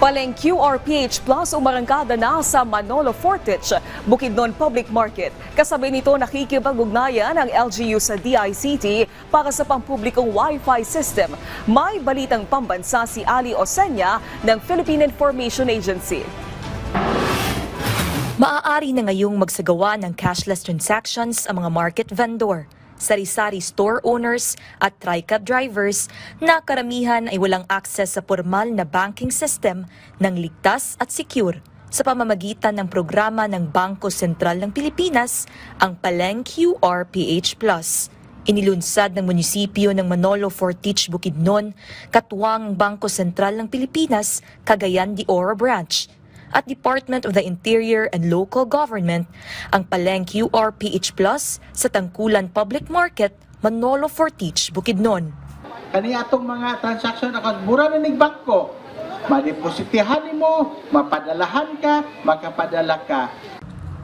Paleng QRPH Plus umarangkada na sa Manolo Fortich, Bukidnon Public Market. Kasabay nito nakikipag-ugnayan ang LGU sa DICT para sa pampublikong Wi-Fi system. May balitang pambansa si Ali Osenya ng Philippine Information Agency. Maaari na ngayong magsagawa ng cashless transactions ang mga market vendor, sari-sari store owners at TriCab drivers na karamihan ay walang access sa formal na banking system ng ligtas at secure. Sa pamamagitan ng programa ng Bangko Sentral ng Pilipinas, ang Paleng QRPH Plus. Inilunsad ng munisipyo ng Manolo Fortich, Bukidnon, katuwang Bangko Sentral ng Pilipinas, Cagayan de Oro Branch, at Department of the Interior and Local Government, ang Paleng QRPH Plus sa Tangkulan Public Market, Manolo Fortich, Bukidnon. Kani atong mga transaction account, mura na ning bangko. Madepositihan mo, mapadalahan ka, makapadala ka.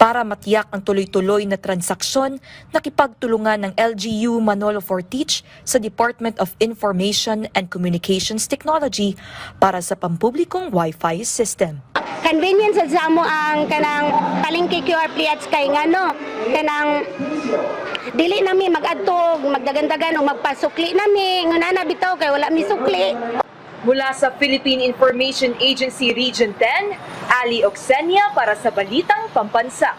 Para matiyak ang tuloy-tuloy na transaksyon, nakipagtulungan ng LGU Manolo Fortich sa Department of Information and Communications Technology para sa pampublikong Wi-Fi system. Convenience sa amo ang kanang palengke QRPH kay ngano kanang dili nami mag-adtog magdagandagan o magpasukli nami ngunana bitaw kay wala mi sukli. Mula sa Philippine Information Agency Region 10, Ali Osenya para sa Balitang Pambansa.